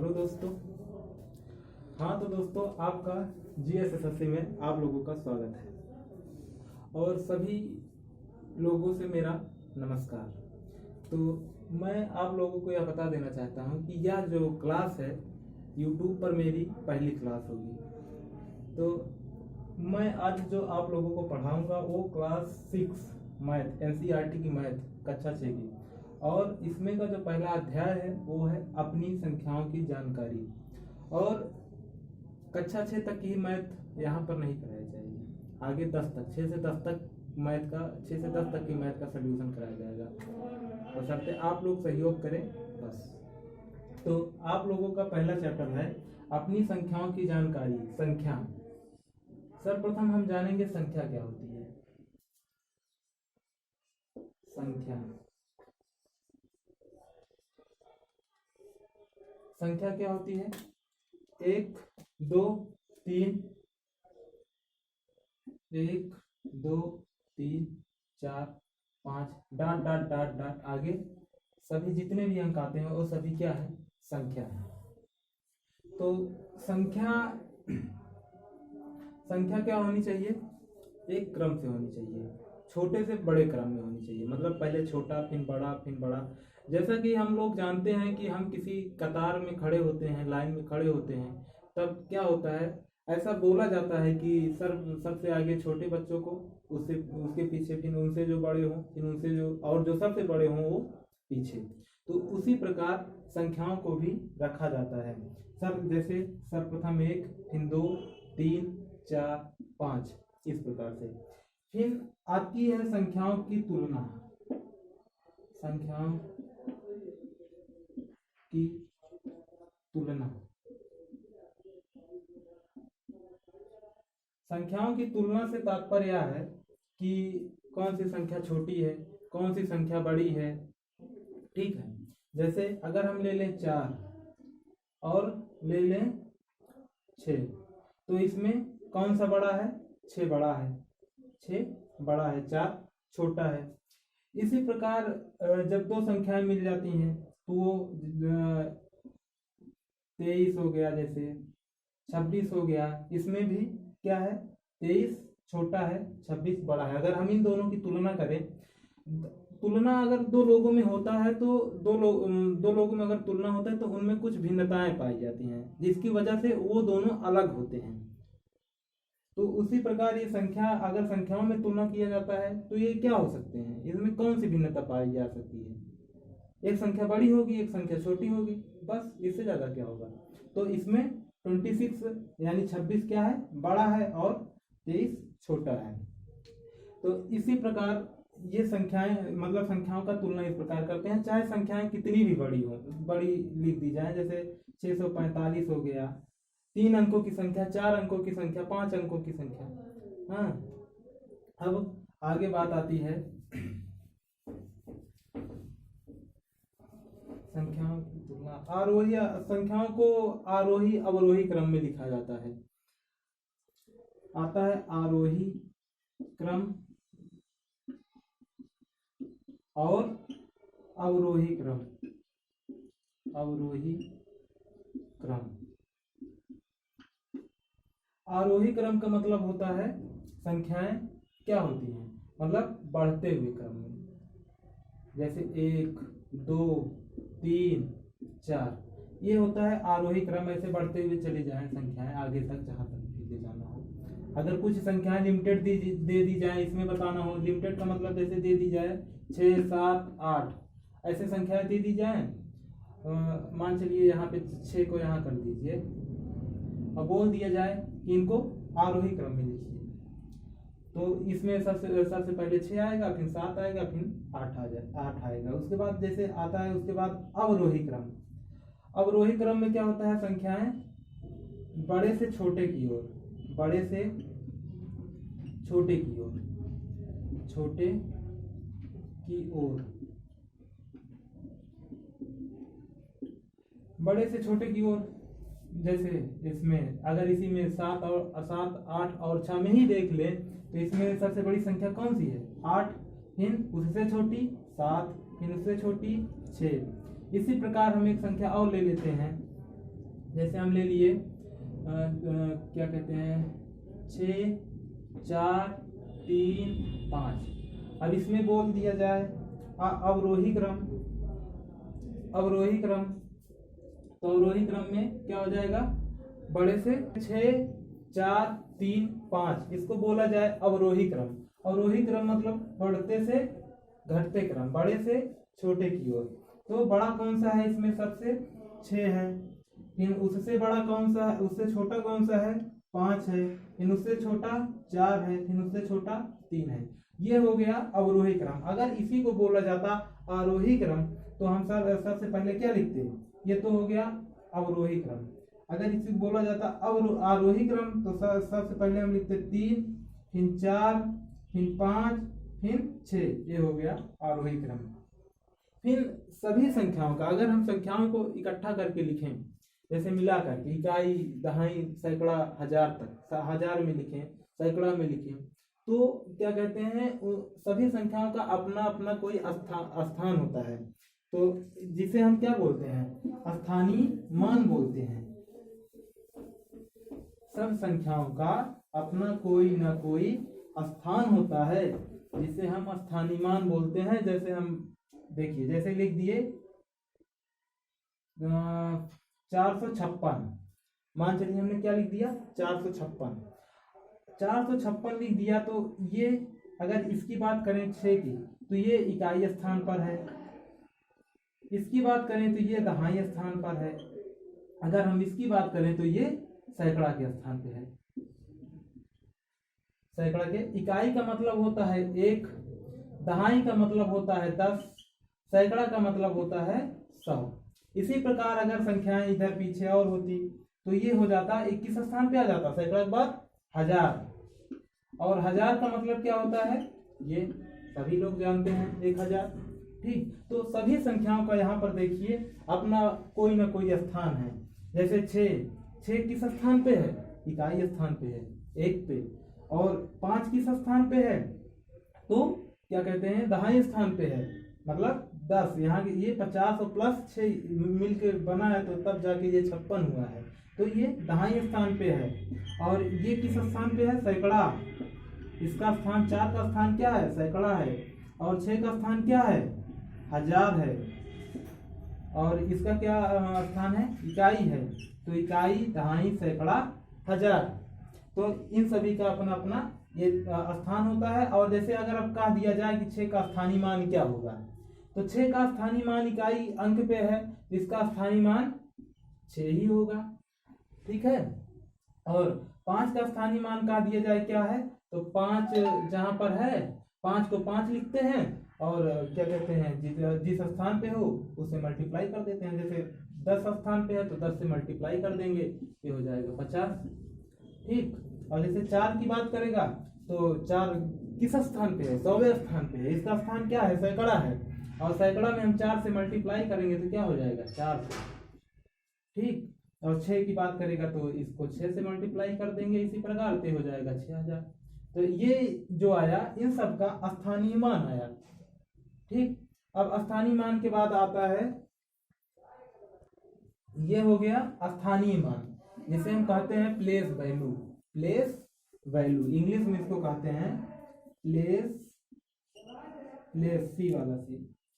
Hello दोस्तों। हाँ तो दोस्तों, आपका GSSSC में आप लोगों का स्वागत है और सभी लोगों से मेरा नमस्कार। तो मैं आप लोगों को यह बता देना चाहता हूँ कि यह जो क्लास है YouTube पर मेरी पहली क्लास होगी। तो मैं आज जो आप लोगों को पढ़ाऊँगा वो क्लास 6 मैथ NCERT की मैथ कक्षा 6 की, और इसमें का जो पहला अध्याय है वो है अपनी संख्याओं की जानकारी। और कक्षा 6 तक की मैथ यहाँ पर नहीं कराई जाएगी, आगे 10 तक 6 से 10 तक मैथ का 6 से 10 तक की मैथ का सलूशन कराया जाएगा, बशर्ते आप लोग सहयोग करें बस। तो आप लोगों का पहला चैप्टर है अपनी संख्याओं की जानकारी। संख्या, सर्वप्रथम हम जानेंगे संख्या क्या होती है। संख्या क्या होती है? 1 2 3, 1 2 3 4 5 डाट डाट डाट डाट आगे सभी जितने भी अंक आते हैं वो सभी क्या है? संख्या है। तो संख्या क्या होनी चाहिए? एक क्रम से होनी चाहिए, छोटे से बड़े क्रम में होनी चाहिए। मतलब पहले छोटा फिर बड़ा फिर बड़ा। जैसा कि हम लोग जानते हैं कि हम किसी कतार में खड़े होते हैं, लाइन में खड़े होते हैं, तब क्या होता है, ऐसा बोला जाता है कि सबसे आगे छोटे बच्चों को, उससे उसके पीछे फिर उनसे जो बड़े हों, फिर उनसे जो और जो सबसे बड़े हों वो पीछे। तो उसी प्रकार संख्याओं को भी रखा जाता है। जैसे सर्वप्रथम 1, फिर 2 3 4 5, इस प्रकार से। फिर आती है संख्याओं की तुलना। संख्याओं की तुलना। संख्याओं की तुलना से तात्पर्य यह है कि कौन सी संख्या छोटी है, कौन सी संख्या बड़ी है। ठीक है, जैसे अगर हम ले लें 4 और ले लें 6, तो इसमें कौन सा बड़ा है? 6 बड़ा है, 6 बड़ा है, 4 छोटा है। इसी प्रकार जब दो संख्याएं मिल जाती हैं तो वो 23 हो गया, जैसे 26 हो गया, इसमें भी क्या है? 23 छोटा है, 26 बड़ा है। अगर हम इन दोनों की तुलना करें, तुलना अगर दो लोगों में होता है तो दो लोगों में अगर तुलना होता है तो उनमें कुछ भिन्नताएं पाई जाती हैं, जिसकी वजह से वो दोनों अलग होते हैं। तो उसी प्रकार ये संख्या, अगर संख्याओं में तुलना किया जाता है तो ये क्या हो सकते हैं, इसमें कौन सी भिन्नता पाई जा सकती है? एक संख्या बड़ी होगी, एक संख्या छोटी होगी, बस, इससे ज्यादा क्या होगा। तो इसमें 26 यानी 26 क्या है? बड़ा है, और 23 छोटा है। तो इसी प्रकार ये संख्याएं, मतलब संख्याओं का तुलना इस प्रकार करते हैं, चाहे संख्याएं कितनी भी बड़ी हो, बड़ी लिख दी जाए। जैसे 645 हो गया, 3 अंकों की संख्या, 4 अंकों की संख्या, 5 अंकों की संख्या। हाँ, अब आगे बात आती है संख्याओं की तुलना। आरोही संख्याओं को आरोही अवरोही क्रम में लिखा जाता है। आता है आरोही क्रम और अवरोही क्रम। अवरोही क्रम। आरोही क्रम का मतलब होता है संख्याएं क्या होती हैं, मतलब बढ़ते हुए क्रम में। जैसे 1 2 3 4, ये होता है आरोही क्रम। ऐसे बढ़ते हुए चली जाए संख्याएं आगे तक, जहां तक भी ले जाना हो। अगर कुछ संख्याएं लिमिटेड दे दी जाए, इसमें बताना हो, लिमिटेड का मतलब जैसे दे दी जाए 6 7 8, ऐसे संख्याएं दे दी जाए। मान चलिए यहाँ पे 6 को यहाँ कर दीजिए, और बोल दिया जाए कि इनको आरोही क्रम में लिखिए, तो इसमें सबसे पहले 6 आएगा, फिर 7 आएगा, फिर 8 आएगा। उसके बाद जैसे आता है, उसके बाद अवरोही क्रम। अवरोही क्रम में क्या होता है, संख्याएं बड़े से छोटे की ओर, बड़े से छोटे की ओर, छोटे की ओर, बड़े से छोटे की ओर। जैसे इसमें अगर इसी में 7 8 और 6 में ही देख ले, तो इसमें सबसे बड़ी संख्या कौन सी है? 8, फिर उससे छोटी 7, फिर उससे छोटी 6। इसी प्रकार हम एक संख्या और ले लेते हैं जैसे हम ले लिए क्या कहते हैं 6 4 3 5। अब इसमें बोल दिया जाए अवरोही क्रम। अवरोही क्रम तो अवरोही क्रम में क्या हो जाएगा, बड़े से 6 4 3 5, इसको बोला जाए अवरोही क्रम। अवरोही क्रम मतलब बढ़ते से घटते क्रम, बड़े से छोटे की ओर। तो बड़ा कौन सा है इसमें, सबसे 6 है, फिर उससे बड़ा कौन सा है, उससे छोटा कौन सा है, 5 है, फिर उससे छोटा 4 है, फिर उससे छोटा 3 है। ये हो गया अवरोही क्रम। अगर इसी को बोला जाता आरोही क्रम तो हम सबसे पहले क्या लिखते हैं, ये तो हो गया अवरोही क्रम। अगर इसी को बोला जाता आरोही क्रम तो सबसे पहले हम लिखते 3, फिर 4, फिर 5, फिर 6, ये हो गया आरोही क्रम। फिर सभी संख्याओं का, अगर हम संख्याओं को इकट्ठा करके लिखें, जैसे मिला करके इकाई दहाई सैकड़ा हजार तक, हजार में लिखें, सैकड़ा में लिखें, तो क्या कहते हैं सभी संख्याओं का अपना अपना कोई स्थान होता है, तो जिसे हम क्या बोलते हैं, स्थानीय मान बोलते हैं। सब संख्याओं का अपना कोई ना कोई स्थान होता है जिसे हम स्थानीय मान बोलते हैं। जैसे हम देखिए, जैसे लिख दिए 456, मान चलिए हमने क्या लिख दिया 456, 456 लिख दिया, तो ये अगर इसकी बात करें 6 की तो ये इकाई स्थान पर है, इसकी बात करें तो ये दहाई स्थान पर है, अगर हम इसकी बात करें तो ये सैकड़ा के स्थान पे है। सैकड़ा के इकाई का मतलब होता है 1, दहाई का मतलब होता है 10, सैकड़ा का मतलब होता है 100। इसी प्रकार अगर संख्याएं इधर पीछे और होती तो ये हो जाता 21 स्थान पे आ जाता, सैकड़ा के बाद 1000, और 1000 का मतलब क्या होता है, ये सभी लोग जानते हैं 1000। ठीक, तो सभी संख्याओं का यहाँ पर देखिए अपना कोई ना कोई स्थान है। जैसे 6 किस स्थान पे है, इकाई स्थान पे है 1 पे, और 5 किस स्थान पे है, तो क्या कहते हैं दहाई स्थान पे है, मतलब 10। यहाँ ये 50 और प्लस 6 मिलकर बना है, तो तब जाके ये 56 हुआ है, तो ये दहाई स्थान पे है। और ये किस स्थान पे है, सैकड़ा, इसका स्थान 4 का स्थान क्या है, सैकड़ा है, और 6 का स्थान क्या है, 1000 है, और इसका क्या स्थान है, इकाई है, तो इकाई दहाई सैकड़ा 1000। तो इन सभी का अपना अपना ये स्थान होता है। और जैसे अगर अब कह दिया जाए कि 6 का स्थानीय मान क्या होगा, तो 6 का स्थानीय मान इकाई अंक पे है, इसका स्थानीय मान 6 ही होगा। ठीक है, और 5 का स्थानीय मान कह दिया जाए क्या है, तो 5 जहां पर है 5 को 5 लिखते हैं, और क्या कहते हैं जिस स्थान पे हो उसे मल्टीप्लाई कर देते हैं। जैसे 10 स्थान पे है तो 10 से मल्टीप्लाई कर देंगे, ये हो जाएगा 50। ठीक, और जैसे 4 की बात करेगा तो 4 किस स्थान पे है, 100वें स्थान पे है, इसका स्थान क्या है, सैकड़ा है, और सैकड़ा में हम 4 से मल्टीप्लाई करेंगे तो क्या हो जाएगा, 4। ठीक, और 6 की बात करेगा तो इसको 6 से मल्टीप्लाई कर देंगे, इसी प्रकार से हो जाएगा 6000। तो ये जो आया इन सब का स्थानीय मान आया। ठीक, अब स्थानीय मान के बाद आता है, ये हो गया स्थानीय मान, जिसे हम कहते हैं place value. Place value English में इसको कहते हैं प्लेस, सी वाला सी,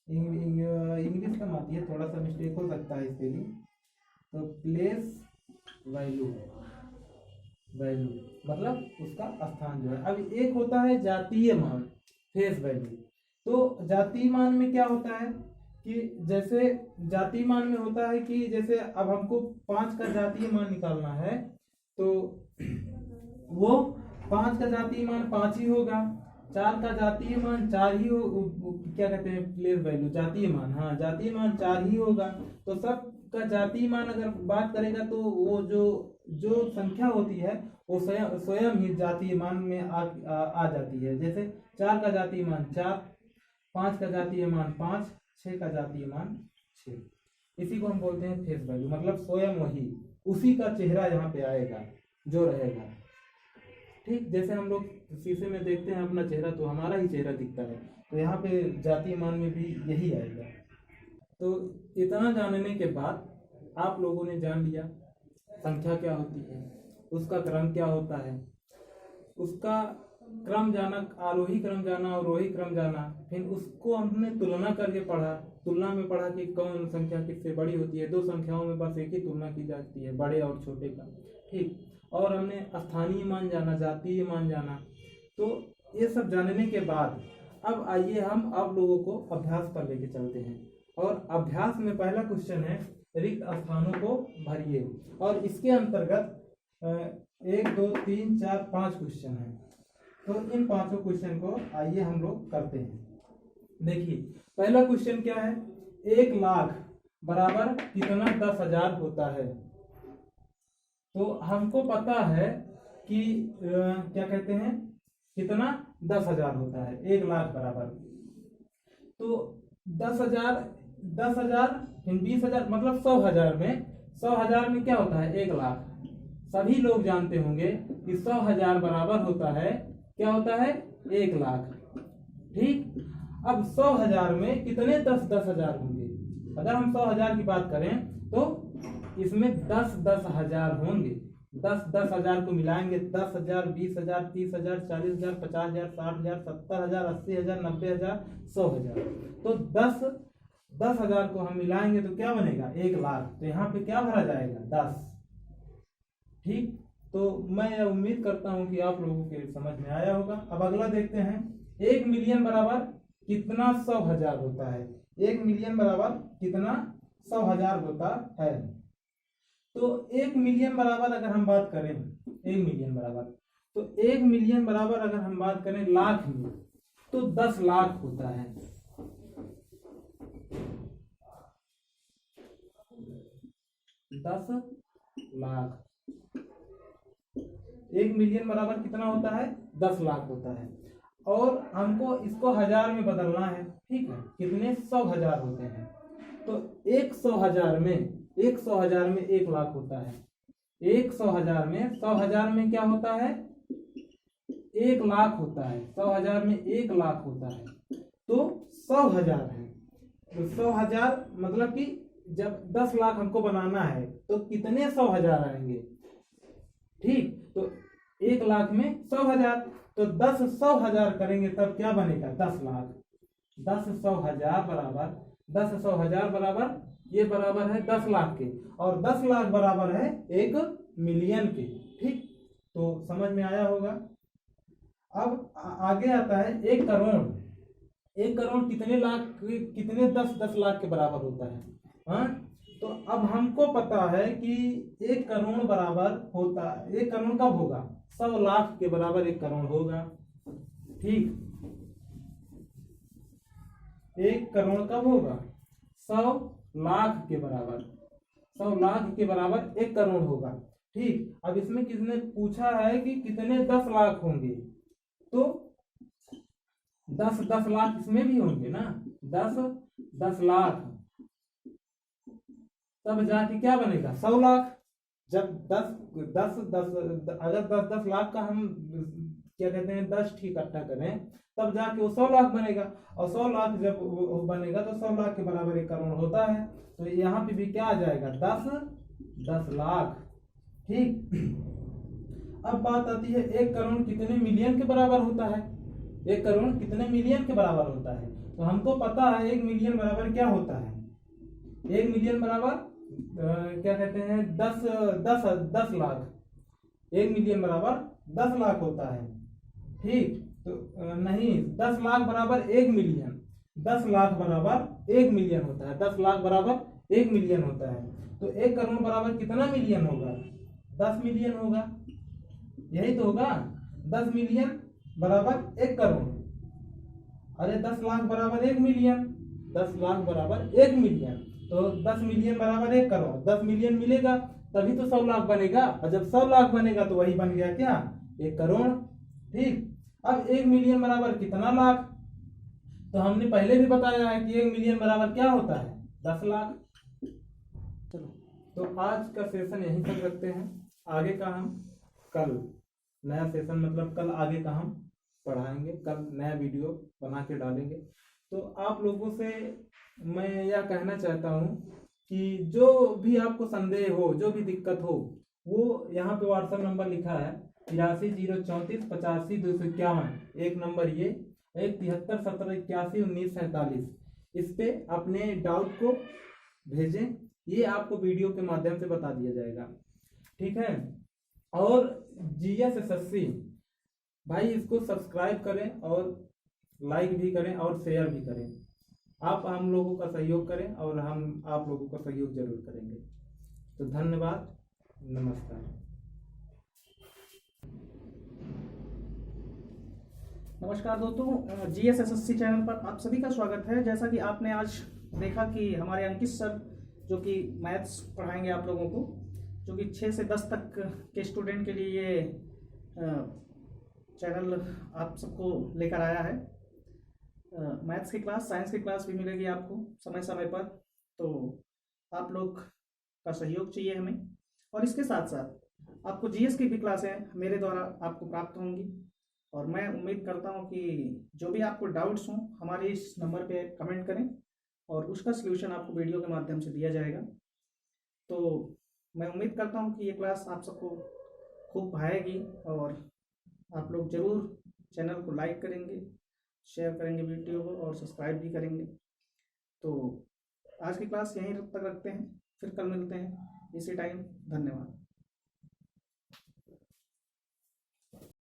इंग्लिश कम आती है, थोड़ा सा मिस्टेक हो सकता है इसके लिए। तो प्लेस वैल्यू, मतलब उसका स्थान जो है। अब एक होता है जातीय मान, फेस वैल्यू। तो जातीय मान में क्या होता है कि जैसे जातीय मान में होता है कि जैसे अब हमको 5 का जातीय मान निकालना है, तो वो 5 का जातीय मान 5 ही होगा, 4 का जातीय मान 4 ही हो, क्या कहते हैं प्लेस वैल्यू, जातीय मान, हाँ जातीय मान 4 ही होगा। तो सब का जातीय मान अगर बात करेगा तो वो जो संख्या होती है वो स्वयं ही जातीय मान में आ जाती है। जैसे 4 का जातीय मान 4, 5 का जातीय मान 5, 6 का जातीय मान 6। इसी को हम बोलते हैं फेस वैल्यू, मतलब स्वयं वही उसी का चेहरा यहाँ पे आएगा जो रहेगा। ठीक, जैसे हम लोग शीशे में देखते हैं अपना चेहरा तो हमारा ही चेहरा दिखता है, तो यहाँ पे जातीय मान में भी यही आएगा। तो इतना जानने के बाद आप लोगों ने जान लिया संख्या क्या होती है, उसका क्रम क्या होता है, उसका क्रम जाना, आरोही क्रम जाना, अवरोही क्रम जाना, फिर उसको हमने तुलना करके पढ़ा। तुलना में पढ़ा कि कौन संख्या किससे बड़ी होती है। दो संख्याओं में बस एक ही तुलना की जाती है, बड़े और छोटे का, ठीक। और हमने स्थानीय मान जाना, जातीय मान जाना। तो ये सब जानने के बाद अब आइए हम आप लोगों को अभ्यास पर लेके चलते हैं। और अभ्यास में पहला क्वेश्चन है रिक्त स्थानों को भरिए। और इसके अंतर्गत 1 2 3 4 5 क्वेश्चन है। तो इन पांचों क्वेश्चन को आइए हम लोग करते हैं। देखिए पहला क्वेश्चन क्या है, 1 लाख बराबर कितना 10,000 होता है। तो हमको पता है कि क्या कहते हैं, कितना 10,000 होता है 1 लाख बराबर। तो 10,000 फिर 20,000 मतलब 100,000 में 100,000 में क्या होता है 1 लाख। सभी लोग जानते होंगे कि 100,000 बराबर होता है, क्या होता है 1 लाख, ठीक। अब 100,000 में कितने 10,000 होंगे। अगर हम 100,000 की बात करें तो इसमें 10,000 होंगे। 10,000 को मिलाएंगे, 10,000 20,000 30,000 40,000 50,000 60,000 70,000 80,000 90,000 100,000। तो 10,000 को हम मिलाएंगे तो क्या बनेगा 1 लाख। तो यहाँ पे क्या भरा जाएगा 10, ठीक। तो मैं उम्मीद करता हूं कि आप लोगों के समझ में आया होगा। अब अगला देखते हैं, 1 मिलियन बराबर कितना 100,000 होता है। 1 मिलियन बराबर कितना 100,000 होता है। तो 1 मिलियन बराबर अगर हम बात करें, 1 मिलियन बराबर, तो 1 मिलियन बराबर अगर हम बात करें लाख में तो 10 लाख होता है। 10 लाख। 1 मिलियन बराबर कितना होता है 10 लाख होता है। और हमको इसको हजार में बदलना है, ठीक है। कितने 100,000 होते हैं। तो 100,000 में 1 लाख होता है। 100,000 में क्या होता है 1 लाख होता है। 100,000 में 1 लाख होता है। तो 100,000 है। तो 100,000 मतलब कि जब 10 लाख हमको बनाना है तो कितने 100,000 आएंगे, ठीक। तो 1 लाख में 100,000, तो 10 100,000 करेंगे तब क्या बनेगा 10 लाख। 10 100,000 बराबर ये बराबर है 10 लाख के, और 10 लाख बराबर है 1 मिलियन के, ठीक। तो समझ में आया होगा। अब आगे आता है 1 करोड़। 1 करोड़ कितने लाख, कितने 10 लाख के बराबर होता है, हाँ। तो अब हमको पता है कि 1 करोड़ बराबर होता, 1 करोड़ कब होगा 100 लाख के बराबर 1 करोड़ होगा, ठीक। 1 करोड़ कब होगा 100 लाख के बराबर। 100 लाख के बराबर 1 करोड़ होगा, ठीक। अब इसमें किसने पूछा है कि कितने 10 लाख होंगे, तो 10 लाख इसमें भी होंगे ना। 10 लाख तब जाके क्या बनेगा 100 लाख। जब 10 अगर 10 लाख का हम क्या कहते हैं 10 इकट्ठा करें तब जाके वो 100 लाख बनेगा। और 100 लाख जब वो बनेगा तो 100 लाख के बराबर 1 करोड़ होता है। तो यहाँ पे भी क्या आ जाएगा 10 लाख, ठीक। अब बात आती है 1 करोड़ कितने मिलियन के बराबर होता है। 1 करोड़ कितने मिलियन के बराबर होता है। तो हमको पता है 1 मिलियन बराबर क्या होता है। 1 मिलियन बराबर क्या कहते हैं 10 लाख। 1 मिलियन बराबर 10 लाख होता है, ठीक। तो नहीं 10 लाख बराबर 1 मिलियन। 10 लाख बराबर 1 मिलियन होता है। 10 लाख बराबर 1 मिलियन होता है। तो 1 करोड़ बराबर कितना मिलियन होगा 10 मिलियन होगा, यही तो होगा। 10 मिलियन बराबर 1 करोड़। अरे 10 लाख बराबर 1 मिलियन। 10 लाख बराबर 1 मिलियन। तो 10 मिलियन बराबर 1 करोड़। 10 मिलियन मिलेगा तभी तो 100 लाख बनेगा। और जब 100 लाख बनेगा तो वही बन गया क्या 1 करोड़, ठीक। अब 1 मिलियन बराबर कितना लाख, तो हमने पहले भी बताया है कि 1 मिलियन बराबर क्या होता है 10 लाख। चलो तो आज का सेशन यहीं तक रखते हैं। आगे का हम कल नया सेशन मतलब कल आगे का हम पढ़ाएंगे। कल नया वीडियो बना के डालेंगे। तो आप लोगों से मैं यह कहना चाहता हूँ कि जो भी आपको संदेह हो, जो भी दिक्कत हो, वो यहाँ पे व्हाट्सएप नंबर लिखा है 83 034 85 251, एक नंबर ये, एक 73 17 81 19 47। इस पे अपने डाउट को भेजें, ये आपको वीडियो के माध्यम से बता दिया जाएगा, ठीक है। और GSSSC भाई इसको सब्सक्राइब करें और लाइक भी करें और शेयर भी करें। आप हम लोगों का सहयोग करें और हम आप लोगों का सहयोग जरूर करेंगे। तो धन्यवाद, नमस्कार। नमस्कार दोस्तों, GSSSC चैनल पर आप सभी का स्वागत है। जैसा कि आपने आज देखा कि हमारे अंकित सर जो कि मैथ्स पढ़ाएंगे आप लोगों को, जो कि 6 से 10 तक के स्टूडेंट के लिए ये चैनल आप सबको लेकर आया है। मैथ्स की क्लास, साइंस की क्लास भी मिलेगी आपको समय समय पर, तो आप लोग का सहयोग चाहिए हमें। और इसके साथ साथ आपको GS की भी क्लासें मेरे द्वारा आपको प्राप्त होंगी, और मैं उम्मीद करता हूं कि जो भी आपको डाउट्स हों हमारे इस नंबर पे कमेंट करें और उसका सलूशन आपको वीडियो के माध्यम से दिया जाएगा। तो मैं उम्मीद करता हूं कि ये क्लास आप सबको खूब भाएगी और आप लोग ज़रूर चैनल को लाइक करेंगे, शेयर करेंगे वीडियो को और सब्सक्राइब भी करेंगे। तो आज की क्लास यहीं तक रखते हैं, फिर कल मिलते हैं इसी टाइम। धन्यवाद।